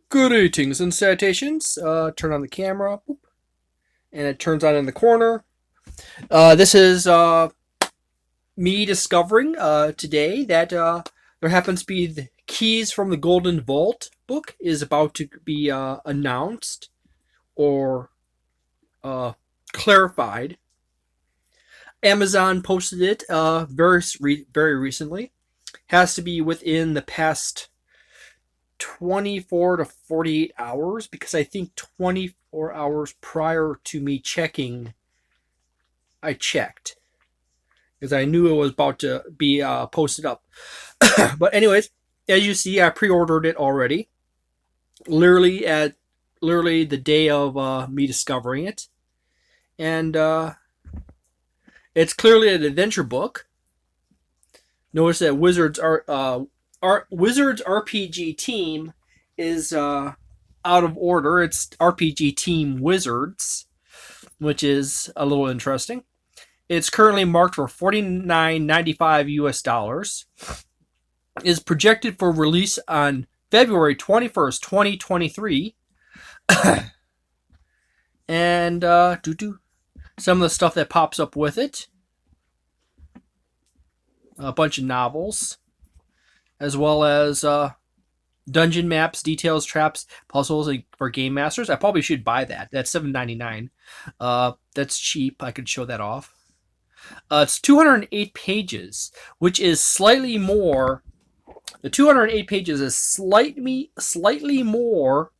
Greetings and salutations. Turn on the camera, boop, and it turns on in the corner. This is me discovering today that there happens to be the Keys from the Golden Vault book is about to be announced or clarified. Amazon posted it very recently. Has to be within the past 24 to 48 hours, because I think 24 hours prior to me checking, I checked because I knew it was about to be posted up. But anyways, as you see, I pre-ordered it already, literally the day of me discovering it, and it's clearly an adventure book. Notice that Wizards RPG team is out of order. It's RPG Team Wizards, which is a little interesting. It's currently marked for $49.95 US. Is projected for release on February 21st, 2023. And some of the stuff that pops up with it. A bunch of novels, as well as dungeon maps, details, traps, puzzles for game masters. I probably should buy that. That's $7.99. That's cheap. I could show that off. It's 208 pages, which is slightly more. The 208 pages is slightly more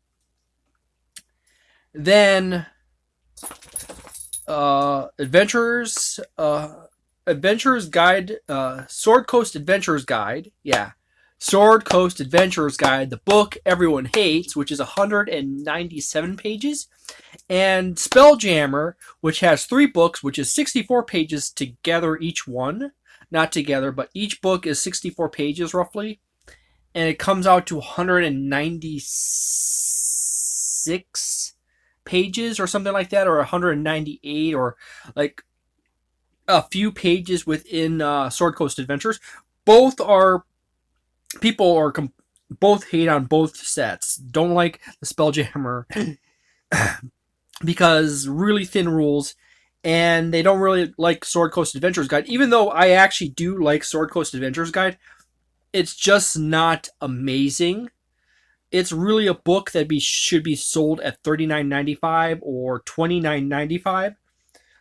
than Adventurers Guide, Sword Coast Adventurers Guide. Yeah. Sword Coast Adventurers Guide, the book everyone hates, which is 197 pages. And Spelljammer, which has 3 books, which is 64 pages together each one. Not together, but each book is 64 pages roughly. And it comes out to 196 pages or something like that, or 198, or like a few pages within Sword Coast Adventures. Both hate on both sets. Don't like the Spelljammer because really thin rules, and they don't really like Sword Coast Adventures Guide. Even though I actually do like Sword Coast Adventures Guide, it's just not amazing. It's really a book that should be sold at $39.95 or $29.95.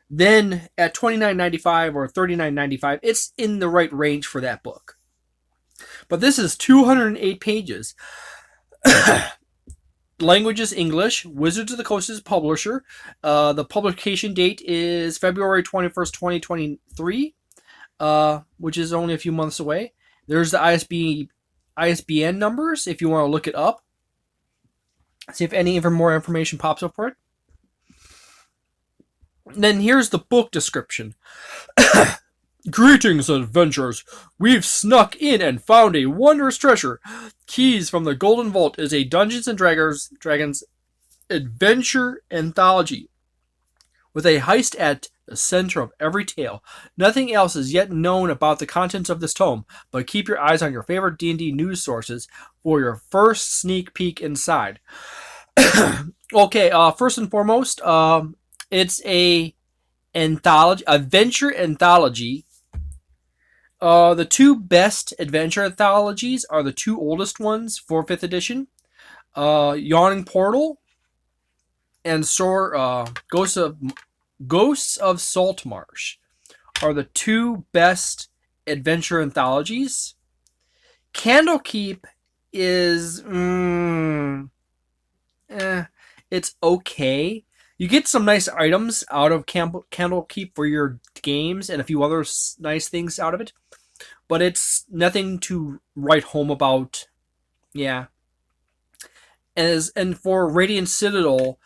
Then at $29.95 or $39.95, it's in the right range for that book. But this is 208 pages. Language is English. Wizards of the Coast is publisher. The publication date is February 21st, 2023, which is only a few months away. There's the ISBN numbers if you want to look it up. See if any more information pops up for it. Then here's the book description. Greetings, adventurers. We've snuck in and found a wondrous treasure. Keys from the Golden Vault is a Dungeons and Dragons adventure anthology with a heist at the center of every tale. Nothing else is yet known about the contents of this tome, but keep your eyes on your favorite D&D news sources for your first sneak peek inside. Okay, first and foremost, it's a adventure anthology. The 2 best adventure anthologies are the 2 oldest ones for 5th edition. Yawning Portal and Ghosts of Saltmarsh are the 2 best adventure anthologies. Candlekeep is it's okay. You get some nice items out of Candlekeep for your games and a few other nice things out of it, but it's nothing to write home about. Yeah. And for Radiant Citadel,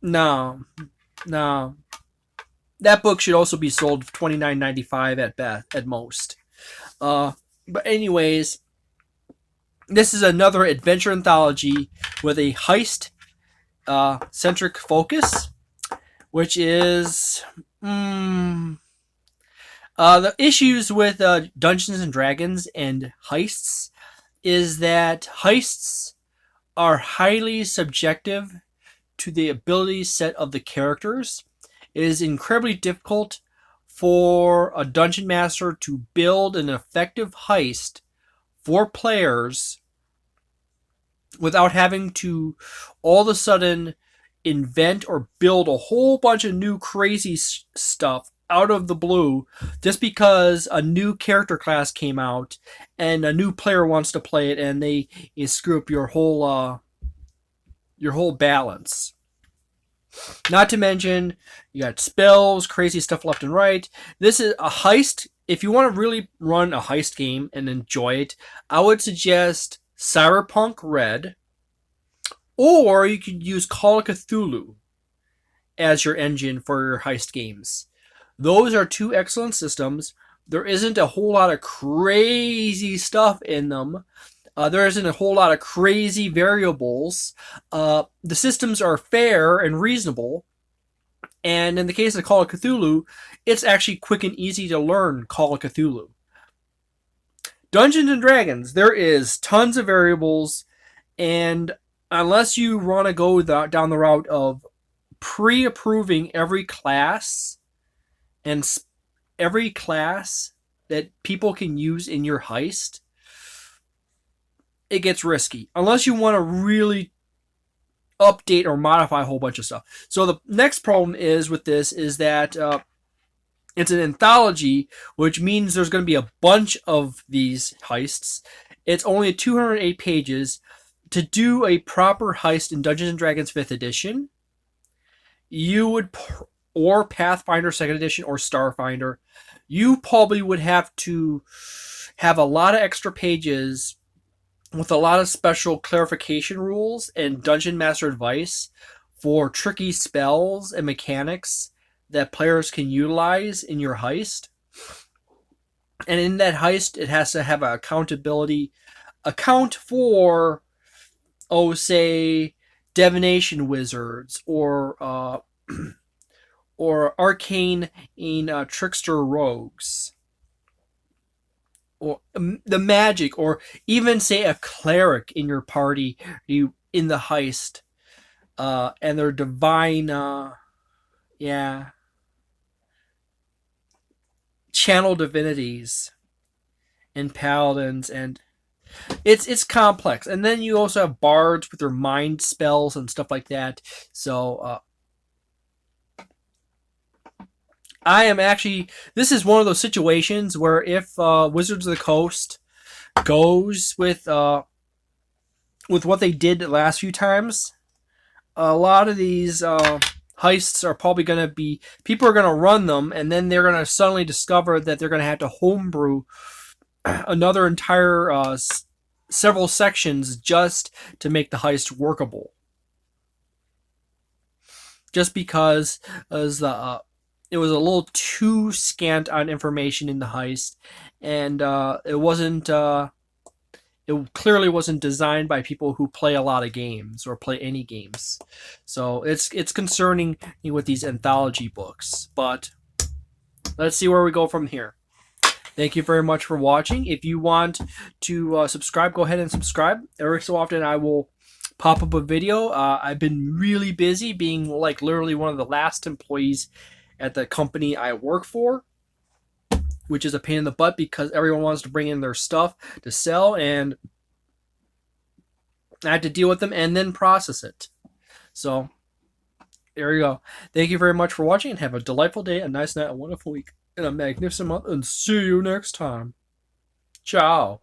no. That book should also be sold for $29.95 at most. But anyways, this is another adventure anthology with a heist centric focus, which is the issues with Dungeons and Dragons and heists is that heists are highly subjective to the ability set of the characters. It is incredibly difficult for a dungeon master to build an effective heist for players without having to all of a sudden invent or build a whole bunch of new crazy stuff out of the blue just because a new character class came out and a new player wants to play it and they screw up your whole balance. Not to mention, you got spells, crazy stuff left and right. This is a heist. If you want to really run a heist game and enjoy it, I would suggest Cyberpunk Red, or you could use Call of Cthulhu as your engine for your heist games. Those are two excellent systems. There isn't a whole lot of crazy stuff in them. There isn't a whole lot of crazy variables. The systems are fair and reasonable. And in the case of Call of Cthulhu, it's actually quick and easy to learn Call of Cthulhu. Dungeons and Dragons, there is tons of variables, and unless you want to go down the route of pre-approving every class and every class that people can use in your heist, it gets risky. Unless you want to really update or modify a whole bunch of stuff. So the next problem is with this is that it's an anthology, which means there's going to be a bunch of these heists. It's only 208 pages. To do a proper heist in Dungeons & Dragons 5th edition, you would, or Pathfinder 2nd edition, or Starfinder, you probably would have to have a lot of extra pages with a lot of special clarification rules and dungeon master advice for tricky spells and mechanics that players can utilize in your heist. And in that heist, it has to have an account for, say, divination wizards or arcane trickster rogues, or the magic, or even say a cleric in your party in the heist, and their divine channel divinities and paladins, and it's complex. And then you also have bards with their mind spells and stuff like that. So this is one of those situations where if Wizards of the Coast goes with what they did the last few times, a lot of these heists are probably going to be, people are going to run them, and then they're going to suddenly discover that they're going to have to homebrew another entire several sections just to make the heist workable. Just because it was a little too scant on information in the heist, and it clearly wasn't designed by people who play a lot of games or play any games. So it's concerning with these anthology books, but let's see where we go from here. Thank you very much for watching. If you want to subscribe, go ahead and subscribe. Every so often I will pop up a video. I've been really busy being like literally one of the last employees at the company I work for, which is a pain in the butt because everyone wants to bring in their stuff to sell, and I have to deal with them and then process it. So there you go. Thank you very much for watching, and have a delightful day, a nice night, a wonderful week, and a magnificent month, and see you next time. Ciao.